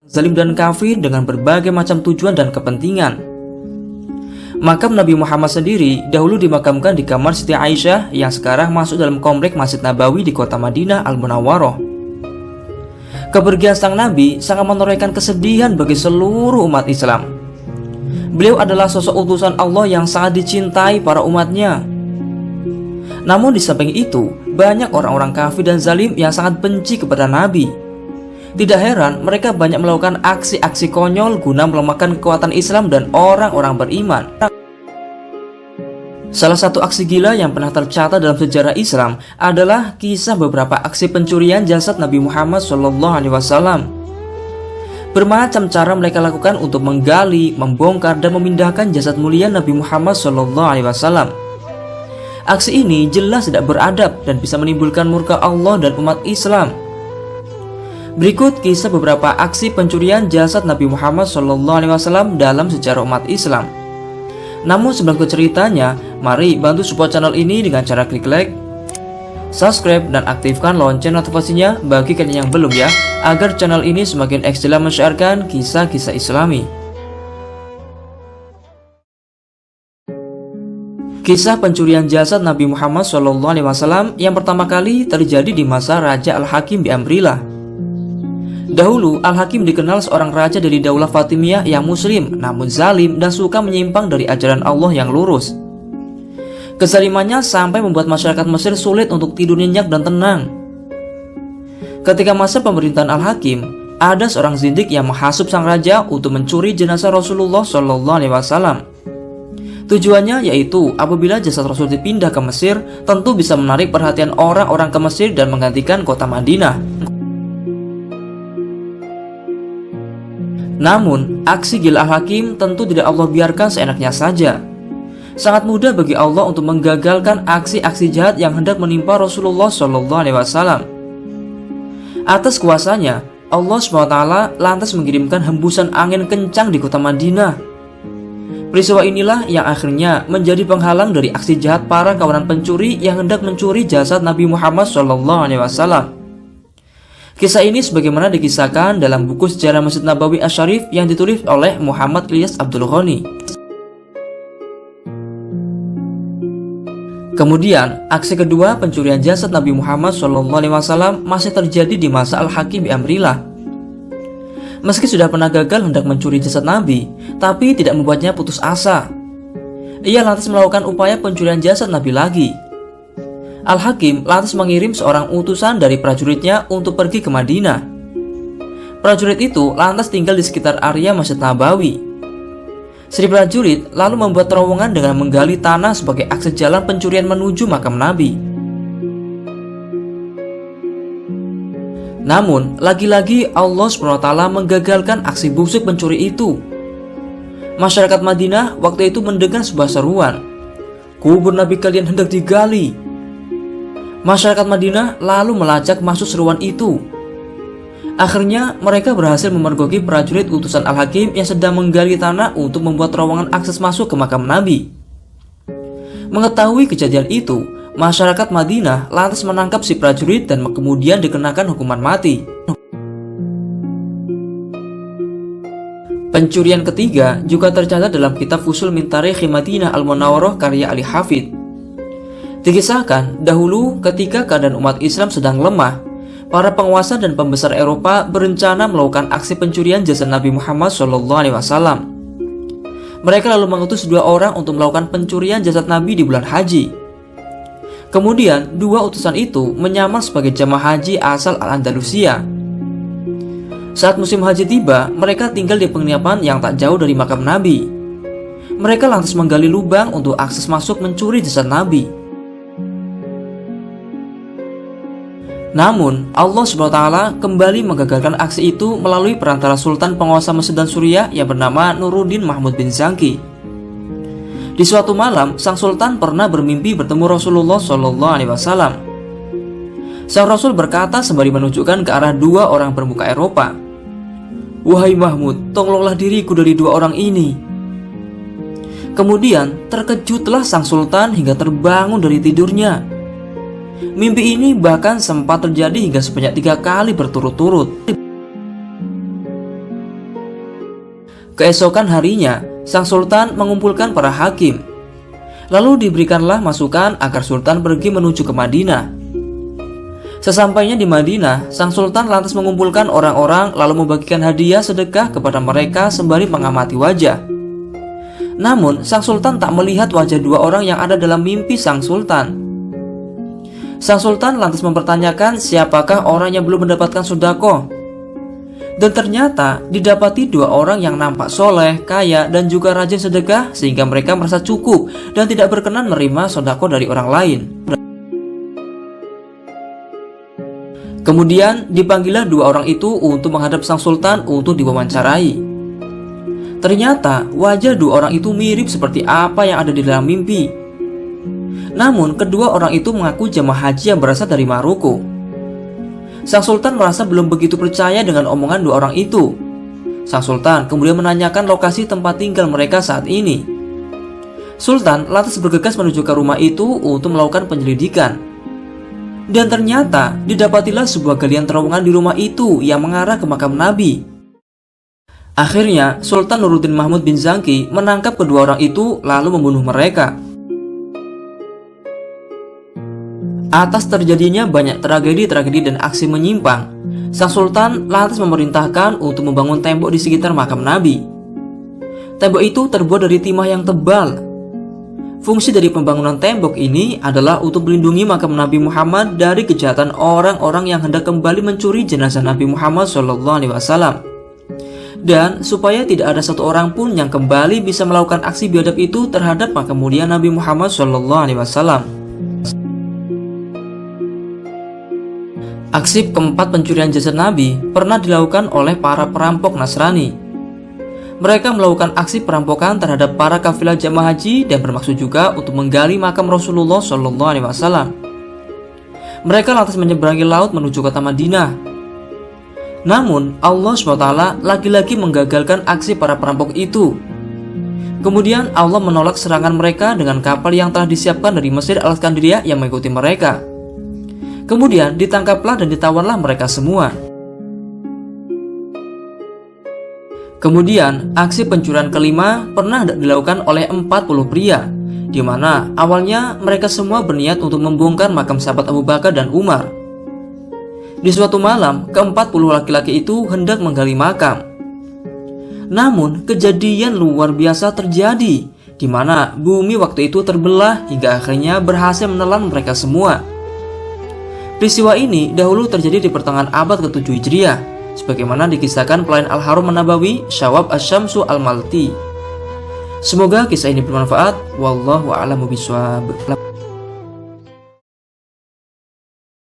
zalim dan kafir dengan berbagai macam tujuan dan kepentingan. Makam Nabi Muhammad sendiri dahulu dimakamkan di kamar Siti Aisyah yang sekarang masuk dalam komplek Masjid Nabawi di kota Madinah Al-Munawwarah. Kepergian sang Nabi sangat menorehkan kesedihan bagi seluruh umat Islam. Beliau adalah sosok utusan Allah yang sangat dicintai para umatnya. Namun di samping itu, banyak orang-orang kafir dan zalim yang sangat benci kepada Nabi. Tidak heran mereka banyak melakukan aksi-aksi konyol guna melemahkan kekuatan Islam dan orang-orang beriman. Salah satu aksi gila yang pernah tercatat dalam sejarah Islam adalah kisah beberapa aksi pencurian jasad Nabi Muhammad SAW. Bermacam cara mereka lakukan untuk menggali, membongkar, dan memindahkan jasad mulia Nabi Muhammad SAW. Aksi ini jelas tidak beradab dan bisa menimbulkan murka Allah dan umat Islam. Berikut kisah beberapa aksi pencurian jasad Nabi Muhammad SAW dalam sejarah umat Islam. Namun sebelum ke ceritanya, mari bantu support channel ini dengan cara klik like, subscribe, dan aktifkan lonceng notifikasinya bagi kalian yang belum ya, agar channel ini semakin eksis dalam mensiarkan kisah-kisah Islami. Kisah pencurian jasad Nabi Muhammad SAW yang pertama kali terjadi di masa Raja Al-Hakim bi Amrillah. Dahulu, Al-Hakim dikenal seorang raja dari Daulah Fatimiyah yang muslim, namun zalim dan suka menyimpang dari ajaran Allah yang lurus. Kezalimannya sampai membuat masyarakat Mesir sulit untuk tidur nyenyak dan tenang. Ketika masa pemerintahan Al-Hakim, ada seorang zindik yang menghasut sang raja untuk mencuri jenazah Rasulullah SAW. Tujuannya yaitu apabila jasad Rasul dipindah ke Mesir, tentu bisa menarik perhatian orang-orang ke Mesir dan menggantikan kota Madinah. Namun, aksi gila Al-Hakim tentu tidak Allah biarkan seenaknya saja. Sangat mudah bagi Allah untuk menggagalkan aksi-aksi jahat yang hendak menimpa Rasulullah SAW. Atas kuasanya, Allah SWT lantas mengirimkan hembusan angin kencang di kota Madinah. Peristiwa inilah yang akhirnya menjadi penghalang dari aksi jahat para kawanan pencuri yang hendak mencuri jasad Nabi Muhammad SAW. Kisah ini sebagaimana dikisahkan dalam buku sejarah Masjid Nabawi Asy-Syarif yang ditulis oleh Muhammad Ilyas Abdul Ghani. Kemudian, aksi kedua pencurian jasad Nabi Muhammad SAW masih terjadi di masa Al-Hakim bi Amrillah. Meski sudah pernah gagal hendak mencuri jasad Nabi, tapi tidak membuatnya putus asa. Ia lantas melakukan upaya pencurian jasad Nabi lagi. Al-Hakim lantas mengirim seorang utusan dari prajuritnya untuk pergi ke Madinah. Prajurit itu lantas tinggal di sekitar area Masjid Nabawi. Si prajurit lalu membuat terowongan dengan menggali tanah sebagai akses jalan pencurian menuju makam Nabi. Namun, lagi-lagi Allah SWT menggagalkan aksi busuk pencuri itu. Masyarakat Madinah waktu itu mendengar sebuah seruan, "Kubur Nabi kalian hendak digali." Masyarakat Madinah lalu melacak masuk seruan itu. Akhirnya mereka berhasil memergoki prajurit utusan Al-Hakim yang sedang menggali tanah untuk membuat terowongan akses masuk ke makam Nabi. Mengetahui kejadian itu, masyarakat Madinah lantas menangkap si prajurit dan kemudian dikenakan hukuman mati. Pencurian ketiga juga tercatat dalam kitab Fusul min Tarikh Madinah Al-Munawwarah karya Ali Hafid. Dikisahkan dahulu ketika keadaan umat Islam sedang lemah, para penguasa dan pembesar Eropa berencana melakukan aksi pencurian jasad Nabi Muhammad SAW. Mereka lalu mengutus 2 orang untuk melakukan pencurian jasad Nabi di bulan haji. Kemudian 2 utusan itu menyamar sebagai jamaah haji asal Al-Andalusia. Saat musim haji tiba, mereka tinggal di penginapan yang tak jauh dari makam Nabi. Mereka lantas menggali lubang untuk akses masuk mencuri jasad Nabi. Namun, Allah SWT kembali menggagalkan aksi itu melalui perantara Sultan penguasa Mesir dan Suriah yang bernama Nuruddin Mahmud bin Zangki. Di suatu malam, sang Sultan pernah bermimpi bertemu Rasulullah SAW. Sang Rasul berkata sembari menunjukkan ke arah 2 orang bermuka Eropa, "Wahai Mahmud, tolonglah diriku dari 2 orang ini." Kemudian, terkejutlah sang Sultan hingga terbangun dari tidurnya. Mimpi ini bahkan sempat terjadi hingga sebanyak 3 kali berturut-turut. Keesokan harinya, sang sultan mengumpulkan para hakim. Lalu diberikanlah masukan agar sultan pergi menuju ke Madinah. Sesampainya di Madinah, sang sultan lantas mengumpulkan orang-orang lalu membagikan hadiah sedekah kepada mereka sembari mengamati wajah. Namun, sang sultan tak melihat wajah dua orang yang ada dalam mimpi sang sultan. Sang sultan lantas mempertanyakan siapakah orang yang belum mendapatkan sedekah. Dan ternyata didapati dua orang yang nampak soleh, kaya, dan juga rajin sedekah sehingga mereka merasa cukup dan tidak berkenan menerima sedekah dari orang lain. Kemudian dipanggillah dua orang itu untuk menghadap sang sultan untuk diwawancarai. Ternyata wajah dua orang itu mirip seperti apa yang ada di dalam mimpi. Namun kedua orang itu mengaku jemaah haji yang berasal dari Maroko. Sang sultan merasa belum begitu percaya dengan omongan dua orang itu. Sang sultan kemudian menanyakan lokasi tempat tinggal mereka saat ini. Sultan lantas bergegas menuju ke rumah itu untuk melakukan penyelidikan. Dan ternyata didapatilah sebuah galian terowongan di rumah itu yang mengarah ke makam Nabi. Akhirnya Sultan Nuruddin Mahmud bin Zangki menangkap kedua orang itu lalu membunuh mereka. Atas terjadinya banyak tragedi-tragedi dan aksi menyimpang, sang sultan lantas memerintahkan untuk membangun tembok di sekitar makam Nabi. Tembok itu terbuat dari timah yang tebal. Fungsi dari pembangunan tembok ini adalah untuk melindungi makam Nabi Muhammad dari kejahatan orang-orang yang hendak kembali mencuri jenazah Nabi Muhammad SAW. Dan supaya tidak ada satu orang pun yang kembali bisa melakukan aksi biadab itu terhadap makam mulia Nabi Muhammad SAW. Aksi keempat pencurian jasad Nabi pernah dilakukan oleh para perampok Nasrani. Mereka melakukan aksi perampokan terhadap para kafilah jamaah haji dan bermaksud juga untuk menggali makam Rasulullah SAW. Mereka lantas menyeberangi laut menuju kota Madinah. Namun Allah SWT lagi-lagi menggagalkan aksi para perampok itu. Kemudian Allah menolak serangan mereka dengan kapal yang telah disiapkan dari Mesir Al-Iskandariah yang mengikuti mereka. Kemudian ditangkaplah dan ditawanlah mereka semua. Kemudian aksi pencurian kelima pernah dilakukan oleh 40 pria, di mana awalnya mereka semua berniat untuk membongkar makam sahabat Abu Bakar dan Umar. Di suatu malam, ke-40 laki-laki itu hendak menggali makam. Namun kejadian luar biasa terjadi, di mana bumi waktu itu terbelah hingga akhirnya berhasil menelan mereka semua. Peristiwa ini dahulu terjadi di pertengahan abad ke-7 Hijriah, sebagaimana dikisahkan pelayan Al-Haram An-Nabawi Syawab Asy-Syamsu Al-Malti. Semoga kisah ini bermanfaat. Wallahu a'lamu bishawab.